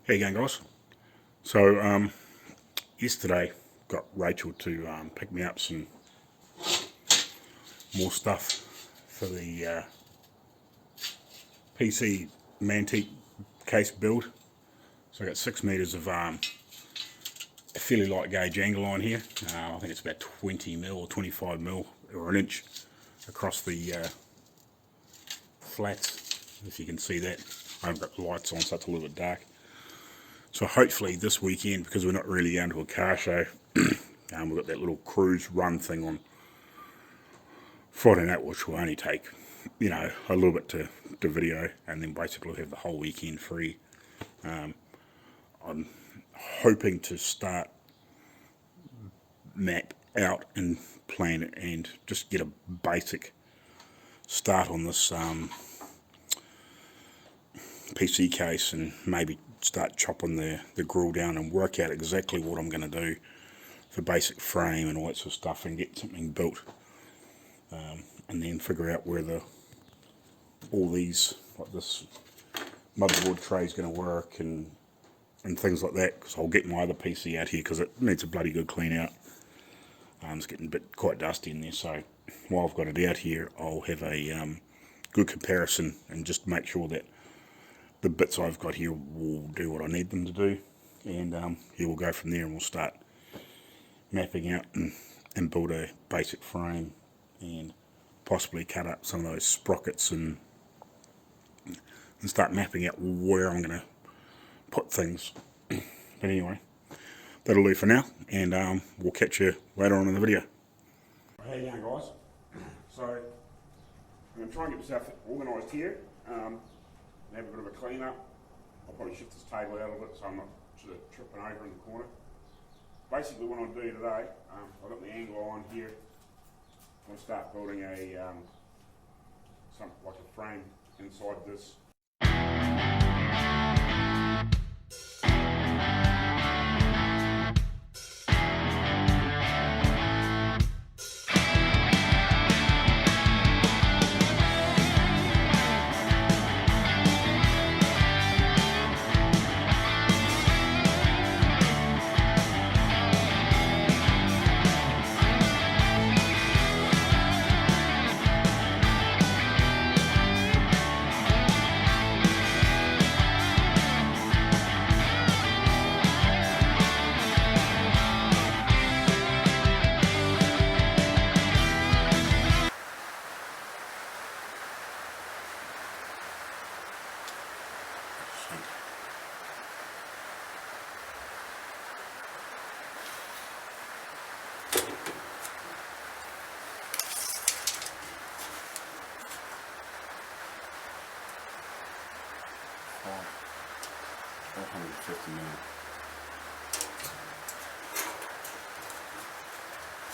How you going, guys? So yesterday got Rachel to pick me up some more stuff for the PC mantique case build. So I got 6 meters of a fairly light gauge angle line here. I think it's about 20 mil or 25 mil or an inch across the flats, if you can see that. I haven't got the lights on, so it's a little bit dark. So hopefully this weekend, because we're not really going to a car show, we've got that little cruise run thing on Friday night, which will only take, a little bit to video, and then basically we'll have the whole weekend free. I'm hoping to start map out and plan it and just get a basic start on this PC case, and maybe start chopping the grill down and work out exactly what I'm going to do for basic frame and all that sort of stuff, and get something built, and then figure out where all these, like this motherboard tray is going to work and things like that, because I'll get my other PC out here because it needs a bloody good clean out. It's getting quite dusty in there, so while I've got it out here, I'll have a good comparison and just make sure that the bits I've got here will do what I need them to do, and here we'll go from there, and we'll start mapping out and build a basic frame, and possibly cut up some of those sprockets and start mapping out where I'm going to put things. But anyway, that'll do for now, and we'll catch you later on in the video. How you going, guys? So I'm going to try and get myself organised here, and have a bit of a clean up. I'll probably shift this table out a little bit so I'm not sort of tripping over in the corner. Basically what I'll do today, I've got the angle on here. I'm going to start building something like a frame inside this.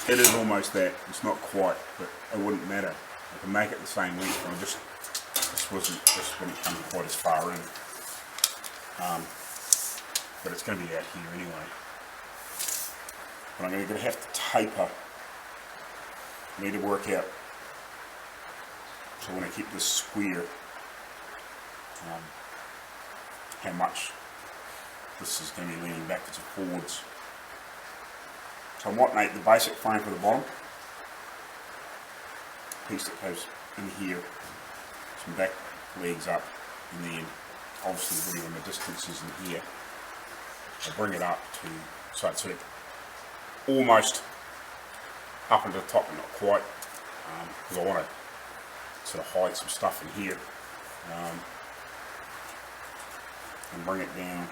It is almost that. It's not quite, but it wouldn't matter. I can make it the same length. This wouldn't come quite as far in. But it's going to be out here anyway. But I'm going to have to taper. I need to work out. So I want to keep this square. How much this is going to be leaning backwards and forwards. So I might make the basic frame for the bottom, piece that goes in here, some back legs up, and then obviously whatever my distance is in here, I'll bring it up to, so it's sort of almost up into the top but not quite, because I want to sort of hide some stuff in here, and bring it down.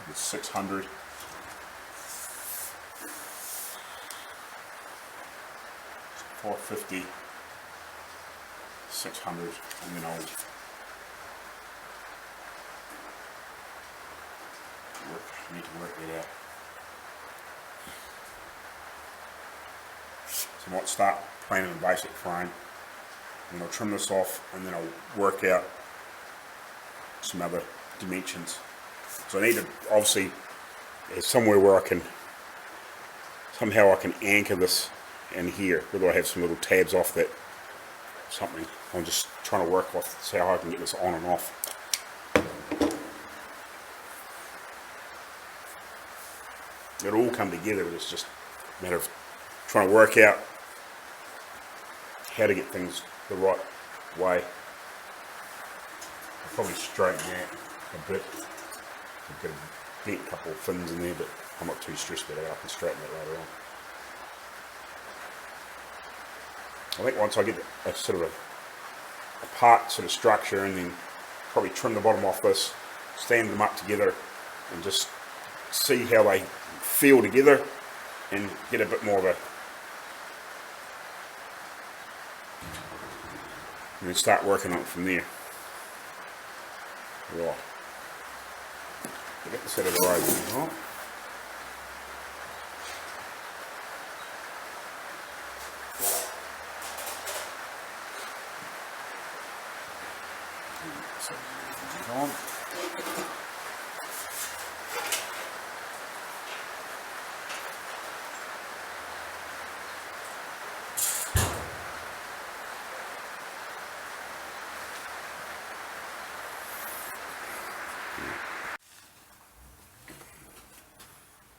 It's 600. It's 450, 600, and then I need to work it out. So I might start planning a basic frame, and I'll trim this off, and then I'll work out some other dimensions. So I need to obviously, there's somewhere where somehow I can anchor this and here, whether I have some little tabs off that something. I'm just trying to work off, see how I can get this on and off. It'll all come together, but it's just a matter of trying to work out how to get things the right way. I'll probably straighten that a bit. I've got a bent couple of fins in there, but I'm not too stressed about it. I can straighten that later on. I think once I get a sort of a part sort of structure, and then probably trim the bottom off this, stand them up together, and just see how they feel together, and get a bit more of a, and then start working on it from there. Right. Get this out of the way. Right. On.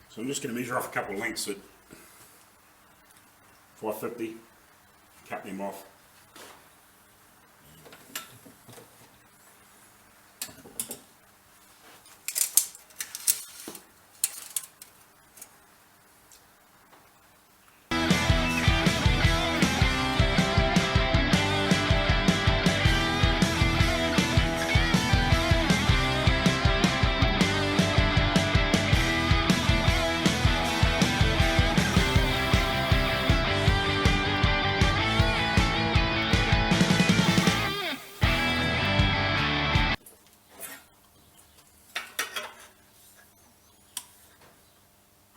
So I'm just going to measure off a couple of lengths at 550, cut them off.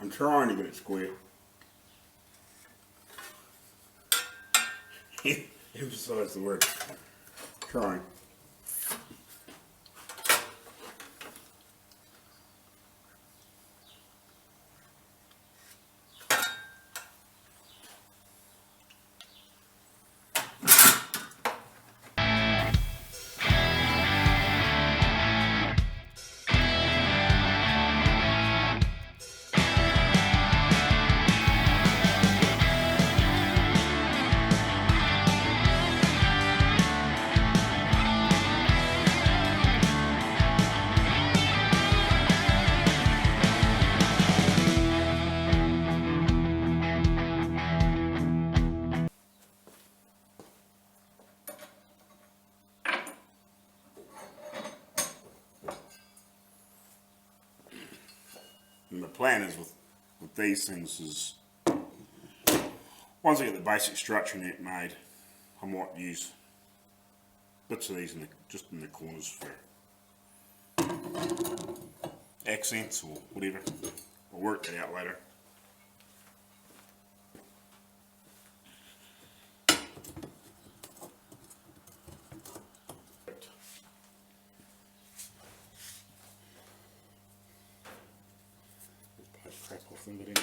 I'm trying to get it square. Emphasize the word. Trying. And the plan is with these things is, once I get the basic structure net made, I might use bits of these just in the corners for accents or whatever. I'll work that out later. Crap off them, but anyway.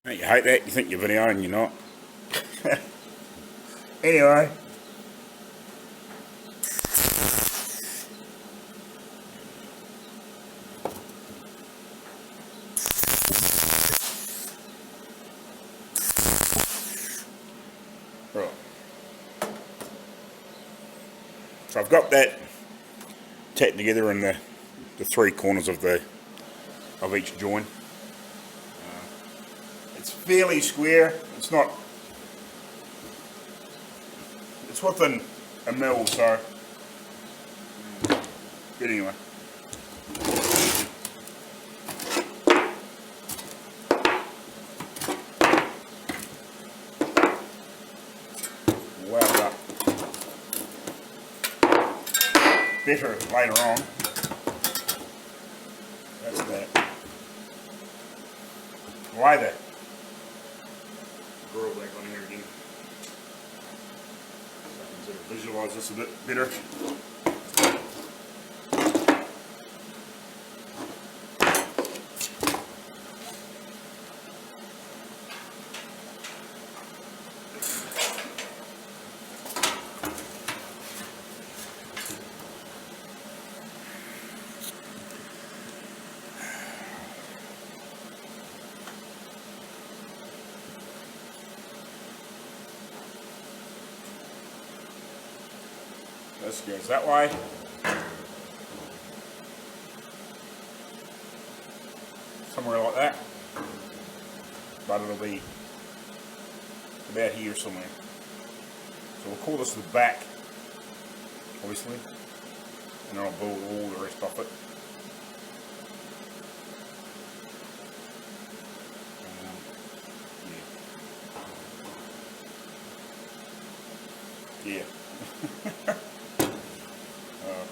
You hate that, you think you're videoing, you're not. Anyway, So I've got that tacked together in the three corners of each joint. It's fairly square. It's not. It's within a mil, so. But anyway. Weld it up. Better later on. That's that. Why that? Grill back on here again. So I can sort of visualise this a bit better. This goes that way. Somewhere like that. But it'll be about here somewhere. So we'll call this the back, obviously. And then I'll build all the rest of it. Yeah.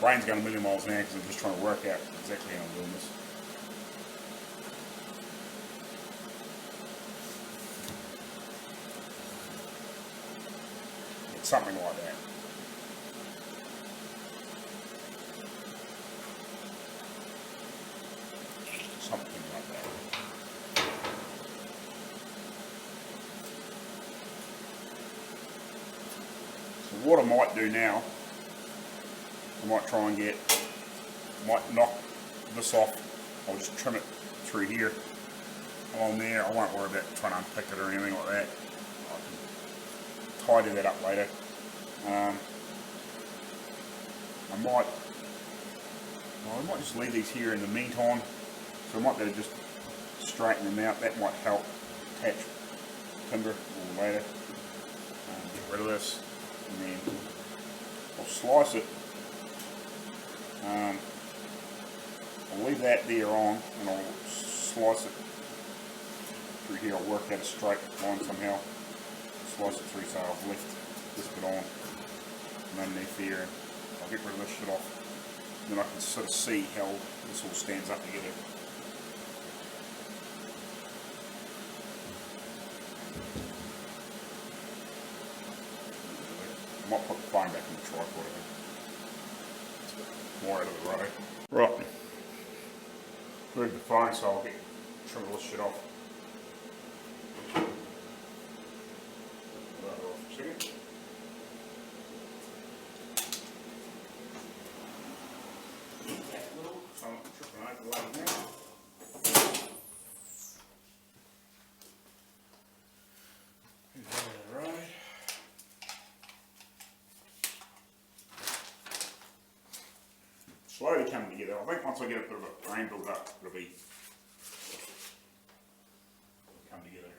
Brain's going a million miles an hour because I'm just trying to work out exactly how I'm doing this. It's something like that. Something like that. So what I might do now, I might try and might knock this off. I'll just trim it through here along there. I won't worry about trying to unpick it or anything like that. I can tidy that up later. I might just leave these here in the meantime. So I might be able to just straighten them out. That might help attach timber or later. Get rid of this, and then I'll slice it. I'll leave that there on, and I'll slice it through here. I'll work out a straight line somehow. Slice it through so I've left this bit on and underneath there. I'll get rid of this shit off. Then I can sort of see how this all stands up together. I might put the phone back in the tripod again. More out of the way. Right. Move the phone so I'll trim all this shit off. Right off for a second. That little, so I'm tripping over the leg now. Right. Slowly coming together. I think once I get a bit of a frame built up, it'll be come together.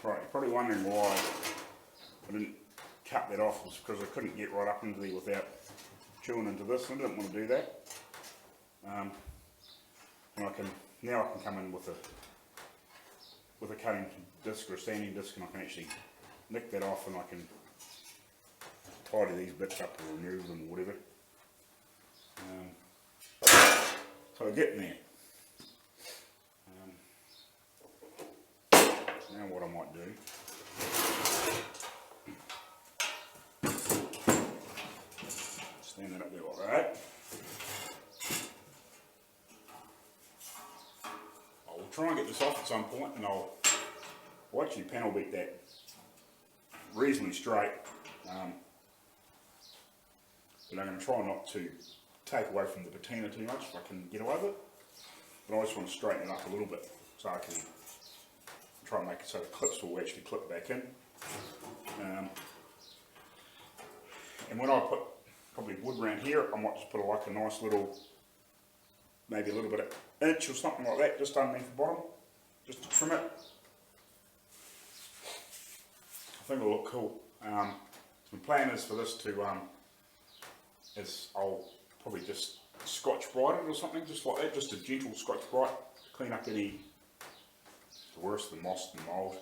Right, you're probably wondering why I didn't cut that off. It's because I couldn't get right up into there without chewing into this. I didn't want to do that. And now I can come in with a cutting disc or a sanding disc, and I can actually nick that off, and I can tidy these bits up or remove them or whatever. So we're getting there. Now what I might do, stand that up there like that. I will try and get this off at some point, and I'll actually panel beat that reasonably straight. But I'm going to try not to take away from the patina too much if I can get away with it. But I just want to straighten it up a little bit so I can try and make it so the clips will actually clip back in. And when I put probably wood around here, I might just put like a nice little, maybe a little bit of inch or something like that just underneath the bottom, just to trim it. I think it'll look cool. So my plan is for this to, I'll probably just Scotch Brite it or something, just like that, just a gentle Scotch Brite to clean up any, the worst, the moss and mould.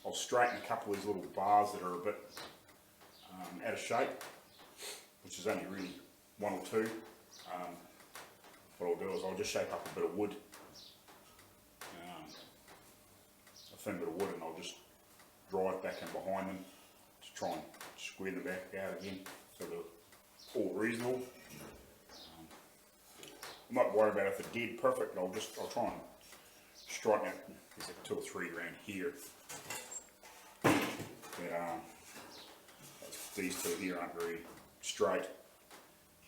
I'll straighten a couple of these little bars that are a bit out of shape, which is only really one or two. What I'll do is I'll just shape up a bit of wood, a thin bit of wood, and I'll just drive back in behind them to try and square them back out again so they're all reasonable. I'm not worried about if they're dead perfect, but I'll try and straighten out. There's like 2 or 3 around here. But, these two here aren't very straight,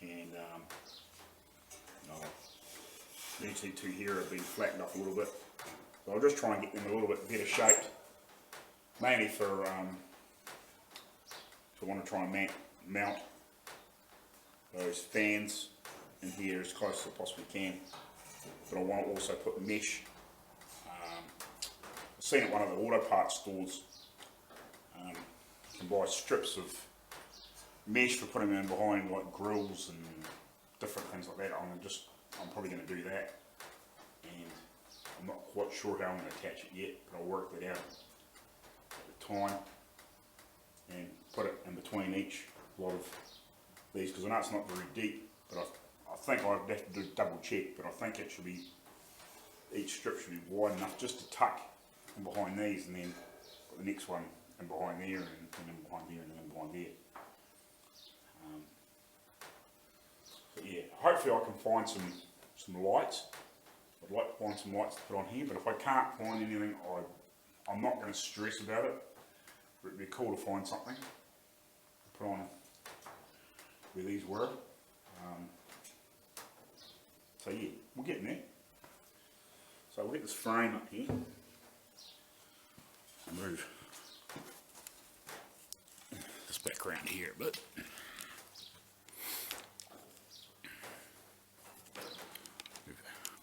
and these two here have been flattened off a little bit. So I'll just try and get them a little bit better shaped, mainly for if I want to try and mount those fans in here as close as I possibly can. But I want to also put mesh. I've seen at one of the auto parts stores, you can buy strips of mesh for putting them in behind like grills and different things like that. I'm probably going to do that, and I'm not quite sure how I'm going to attach it yet, but I'll work that out at the time and put it in between each lot of these, because I know it's not very deep, but I think I'd have to do double check, but I think it should be, each strip should be wide enough just to tuck in behind these, and then put the next one in behind there, and then behind there, and then behind there. But yeah, hopefully I can find some lights. I'd like to find some lights to put on here, but if I can't find anything, I'm not going to stress about it. But it'd be cool to find something to put on where these were. So yeah, we're getting there. So we'll get this frame up here. Move this back around here a bit.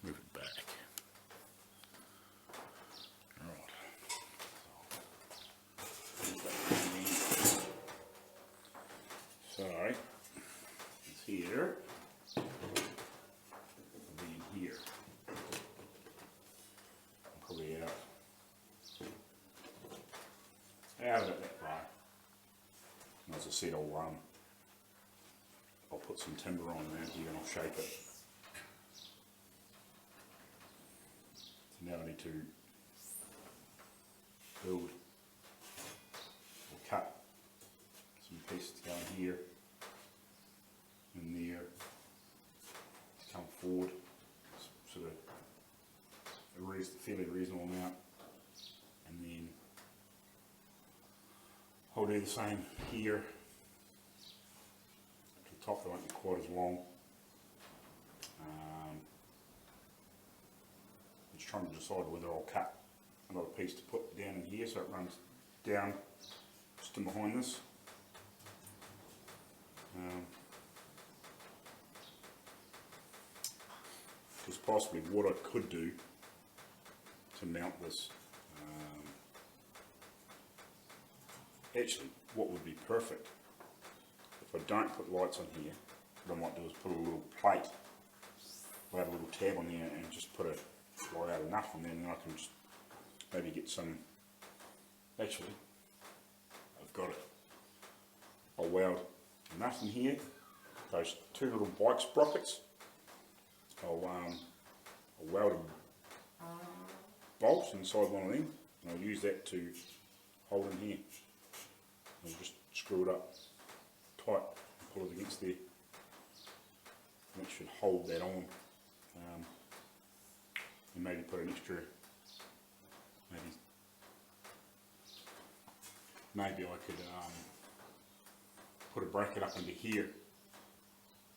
Move it back. Alright. So it's here. It'll be in here. Probably out of it that far. And as I said, I'll put some timber on around here and I'll shape it. So now I need to build or cut some pieces to go in here and there, come forward, sort of a fairly reasonable amount, and then I'll do the same here. At the top they won't be quite as long. Just trying to decide whether I'll cut another piece to put down in here so it runs down just in behind this. Because possibly what I could do to mount this, actually what would be perfect, if I don't put lights on here, what I might do is put a little plate, I'll add a little tab on there and just put a light out enough on there, and then I can just maybe get some, actually I've got it, I'll weld enough in here, those 2 little bike sprockets, I'll weld a bolt inside one of them, and I'll use that to hold in here. I'll just screw it up tight and pull it against there. And it should hold that on. And maybe put an extra, maybe I could put a bracket up into here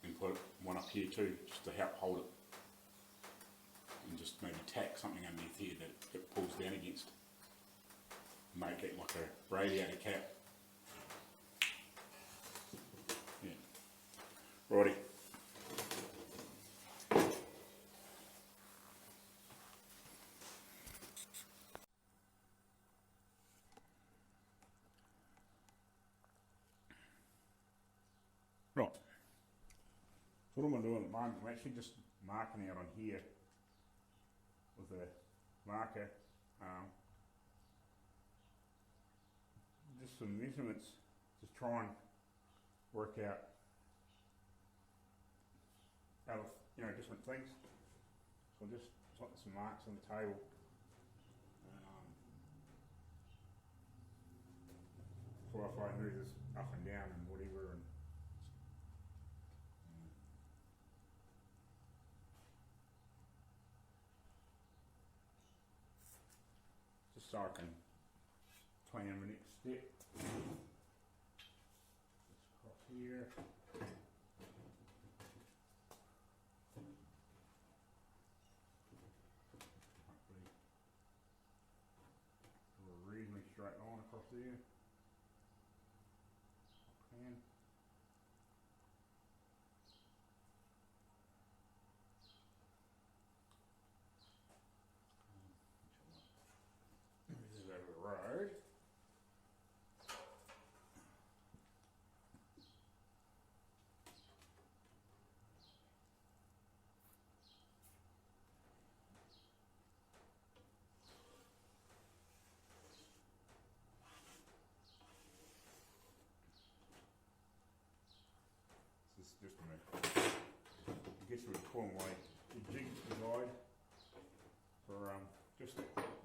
and put one up here too, just to help hold it, and just maybe tack something underneath here that it pulls down against. Make it like a radiator cap. Yeah. Righty. Right. So what I'm doing at the moment, I'm actually just marking out on here with a marker. Just some measurements, just try and work out of different things. So just putting some marks on the table. So if I move this up and down and whatever, and just so I can plan the next step. Just across here. Hopefully do a reasonably straight line across there. Pan. This is over the road. This is just I guess we would call my jig guide for just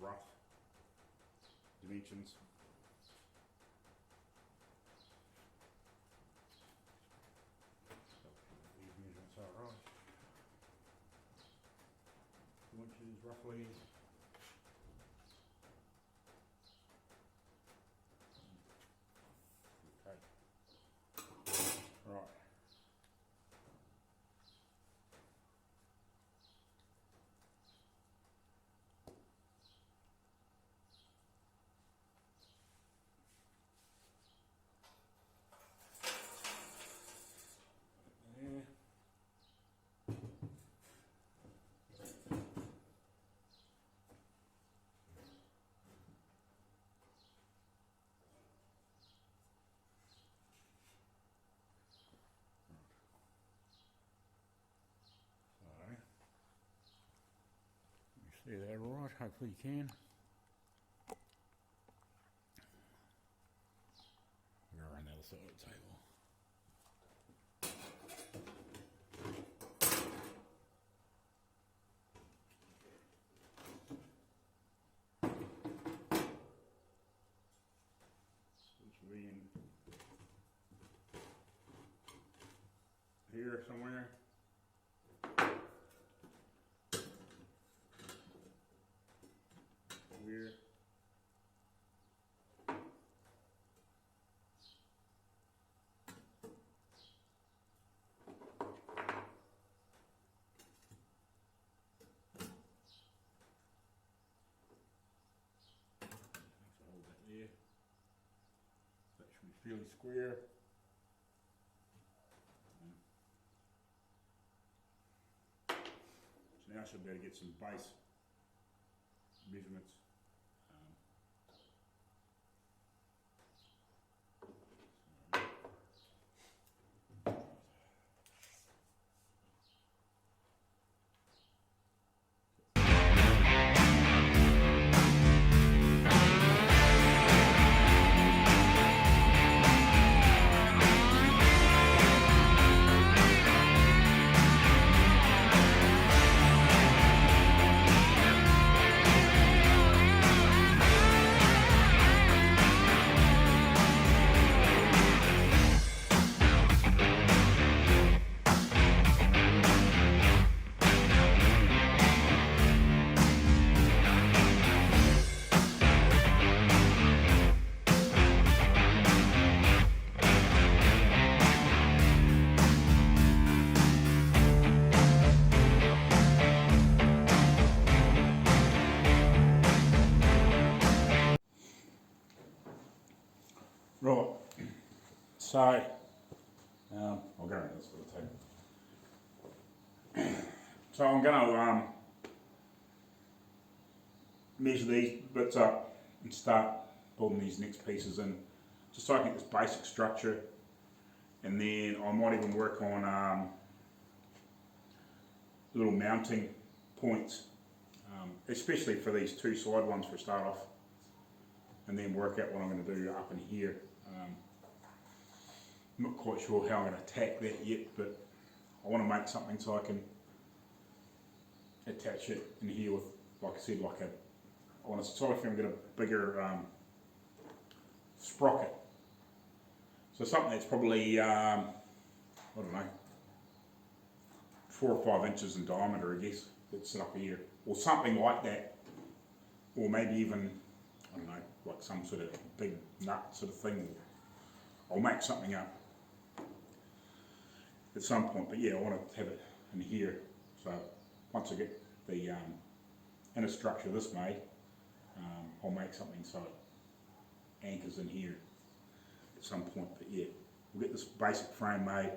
rough dimensions. These measurements are right. 2 inches roughly. Okay. Right. See that all right? Hopefully you can. Go around the other side of the table. This will be in here somewhere. Here. Hold that there. That should be fairly square. So now I should be able to get some base measurements. So, I'll go around this for the table. So I'm going to measure these bits up and start building these next pieces in, just so I can get this basic structure, and then I might even work on little mounting points, especially for these two side ones for a start off, and then work out what I'm going to do up in here. I'm not quite sure how I'm going to attack that yet, but I want to make something so I can attach it in here with, like I said, like I want to sort of get a bigger sprocket. So something that's probably, I don't know, 4 or 5 inches in diameter, I guess, that's up here, or something like that, or maybe even, I don't know, like some sort of big nut sort of thing. I'll make something up at some point, but yeah, I want to have it in here. So once I get the inner structure of this made, I'll make something so it anchors in here at some point. But yeah, we'll get this basic frame made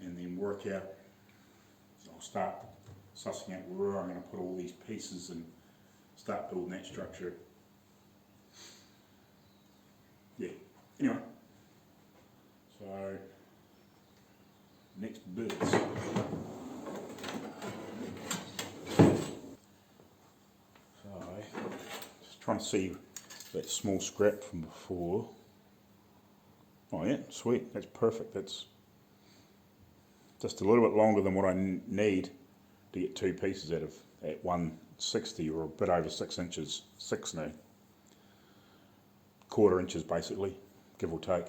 and then work out. I'll start sussing out where I'm going to put all these pieces and start building that structure. Yeah, anyway, so next bits. So, just trying to see that small scrap from before. Oh yeah, sweet, that's perfect. That's just a little bit longer than what I need to get 2 pieces out of at 160, or a bit over 6 inches, 6 now. Quarter inches basically, give or take.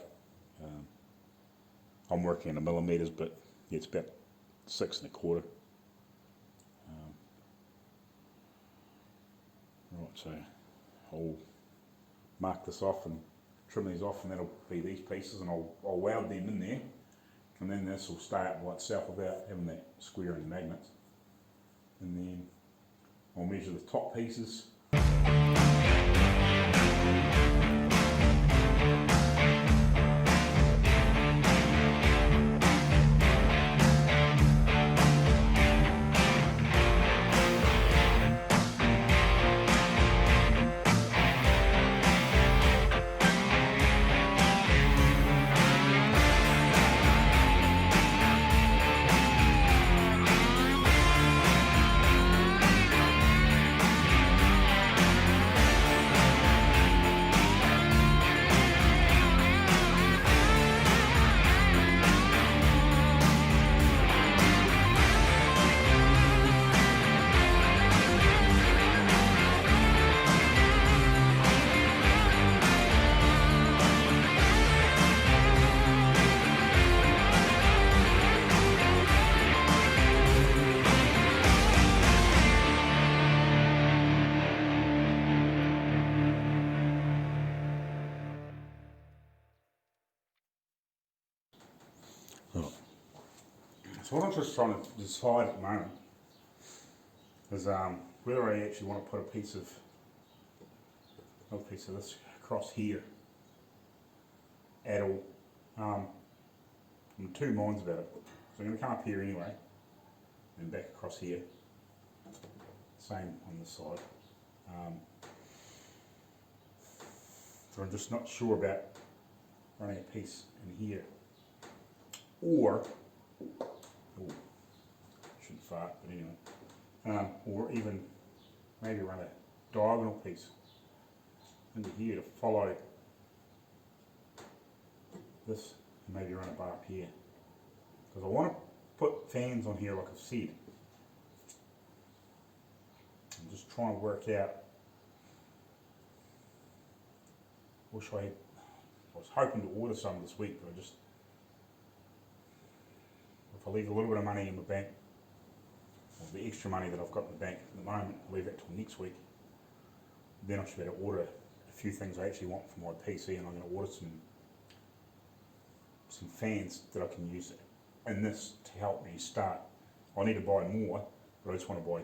I'm working in millimeters, but yeah, it's about 6 1/4. Right, so I'll mark this off and trim these off, and that'll be these pieces, and I'll weld them in there, and then this will stay up by itself without having that square and magnets. And then I'll measure the top pieces. So what I'm just trying to decide at the moment is whether I actually want to put a piece of this across here at all. I'm in 2 minds about it. So I'm going to come up here anyway and back across here. Same on this side. So I'm just not sure about running a piece in here, or shouldn't fart, but anyway, or even maybe run a diagonal piece into here to follow this, and maybe run a bar up here, because I want to put fans on here like I've said. I'm just trying to work out. I was hoping to order some this week, but if I leave a little bit of money in the bank, or the extra money that I've got in the bank at the moment, leave that till next week, then I should be able to order a few things I actually want for my PC, and I'm going to order some fans that I can use in this to help me start. I need to buy more, but I just want to buy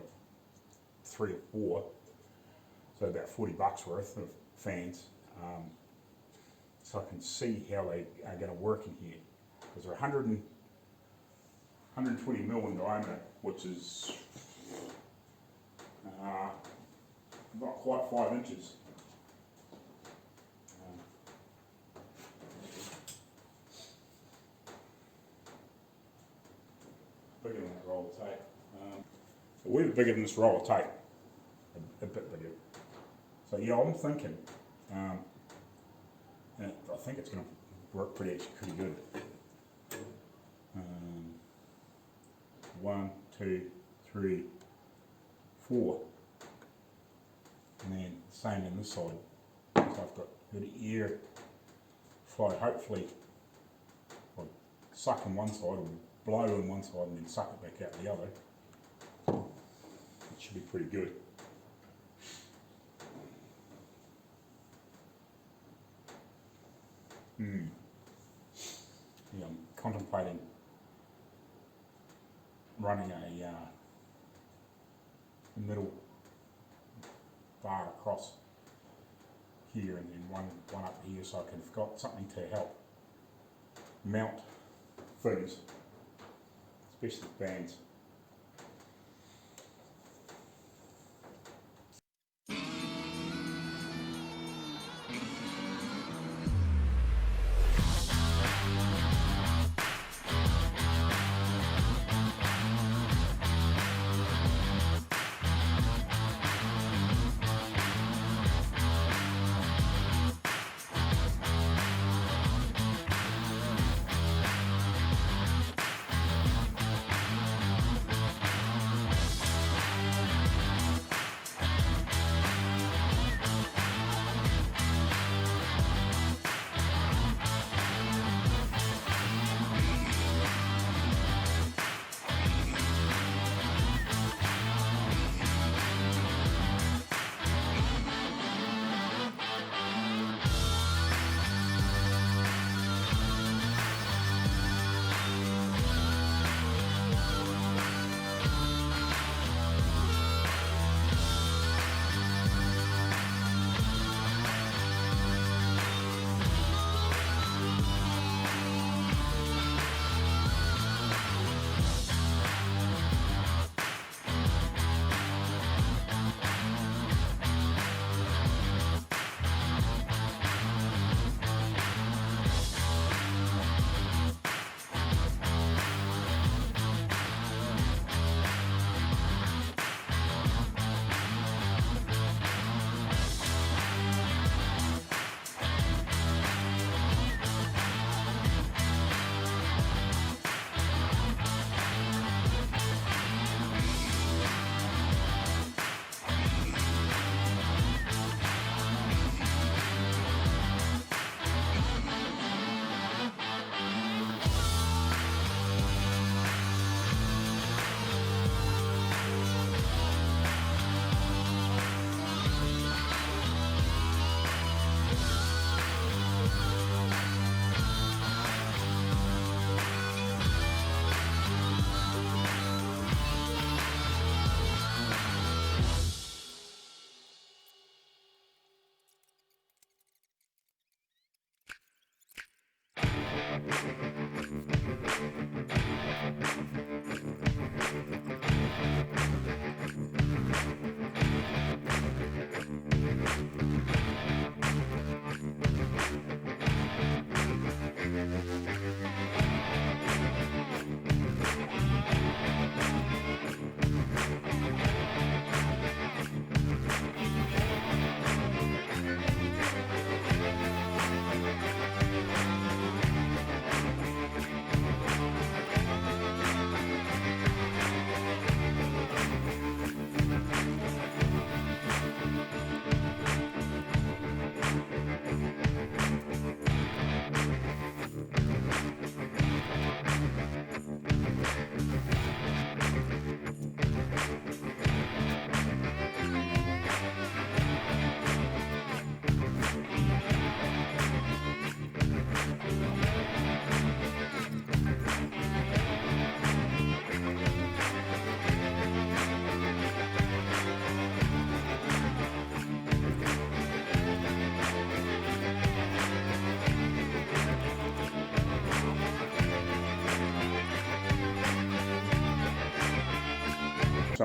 3 or 4, so about $40 worth of fans. so I can see how they are going to work in here. Because they're 120 mil in diameter, which is not quite 5 inches. Bigger than that roll of tape. A wee bit bigger than this roll of tape. A bit bigger. So yeah, I'm thinking, and I think it's going to work pretty good. 1, 2, 3, 4, and then same on this side. So I've got good air flow. Hopefully, I'll suck on one side, or blow on one side, and then suck it back out the other. It should be pretty good. Yeah, I'm contemplating running a middle bar across here and then one up here, so I can have got something to help mount things, especially bands.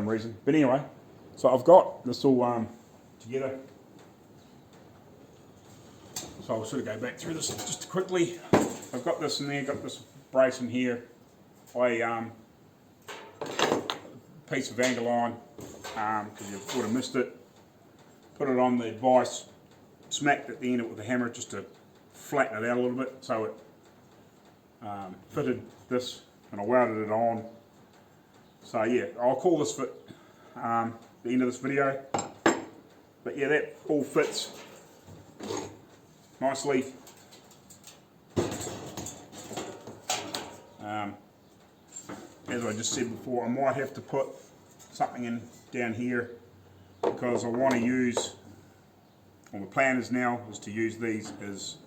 some reason. But anyway, so I've got this all together. So I'll sort of go back through this just quickly. I've got this in there, got this brace in here. I piece of angle iron, because you would have missed it. Put it on the vise, smacked at the end of it with a hammer just to flatten it out a little bit. So it fitted this, and I welded it on. So yeah, I'll call this for the end of this video. But yeah, that all fits nicely. As I just said before, I might have to put something in down here because I want to use, well, the plan is now is to use these as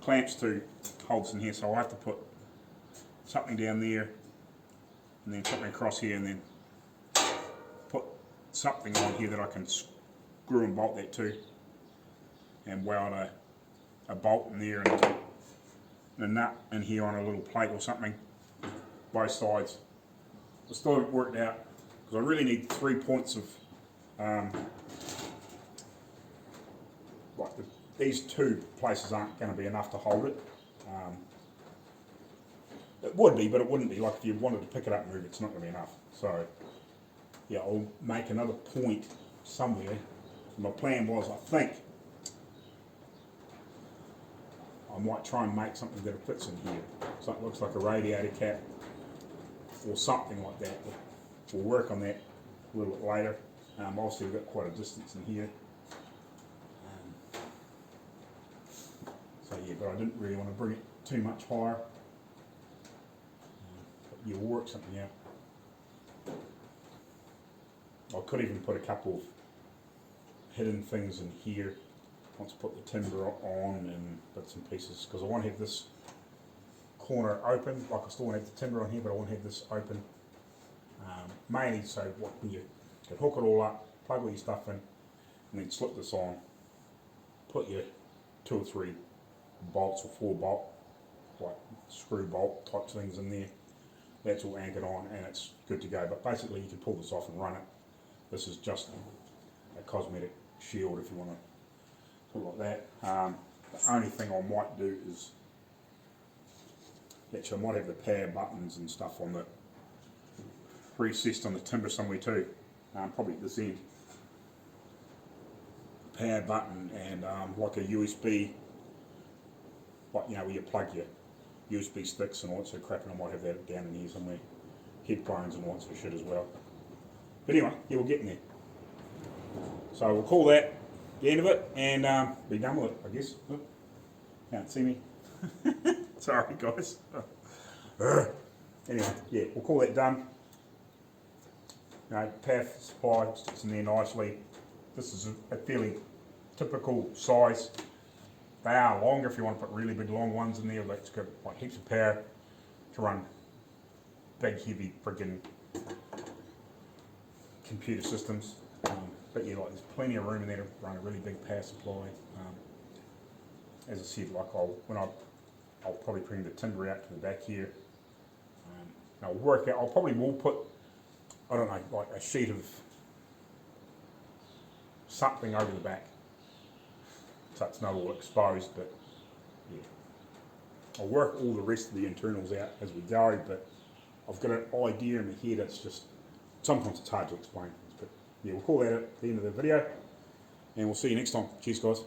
clamps to hold this in here, so I'll have to put something down there and then something across here and then put something on here that I can screw and bolt that to and weld a bolt in there and a nut in here on a little plate or something, both sides. I still haven't worked out because I really need 3 points of these two places aren't going to be enough to hold it. It would be, but it wouldn't be. Like if you wanted to pick it up and move it, it's not going to be enough. So yeah, I'll make another point somewhere. My plan was, I think, I might try and make something that fits in here. Something that looks like a radiator cap or something like that. We'll work on that a little bit later. Obviously we've got quite a distance in here. So yeah, but I didn't really want to bring it too much higher. But you'll work something out. I could even put a couple of hidden things in here once I put the timber on and bits and pieces, because I want to have this corner open. Like I still want to have the timber on here, but I want to have this open, mainly so when you can hook it all up, plug all your stuff in, and then slip this on, put your 2 or 3 bolts or 4 bolt, like screw bolt type things in there. That's all anchored on and it's good to go. But basically you can pull this off and run it. This is just a cosmetic shield if you want to put it like that. The only thing I might do is, actually I might have the power buttons and stuff on the recessed on the timber somewhere too, probably at this end. Power button and like a USB, like where you plug your USB sticks and all that sort of crap, and I might have that down in here somewhere. Headphones and all that sort of shit as well. But anyway, yeah, we're getting there. So we'll call that the end of it and be done with it, I guess. Oh, can't see me. Sorry guys. Anyway, yeah, we'll call that done. Power supply sticks in there nicely. This is a fairly typical size. They are longer if you want to put really big long ones in there. That's got like heaps of power to run big heavy friggin' computer systems. But yeah, like there's plenty of room in there to run a really big power supply. As I said, like I'll probably bring the timber out to the back here. I'll work out. I'll probably will put, I don't know, like a sheet of something over the back, so it's not all exposed. But yeah, I'll work all the rest of the internals out as we go. But I've got an idea in my head. It's just sometimes it's hard to explain. But yeah, we'll call that at the end of the video, and we'll see you next time. Cheers, guys.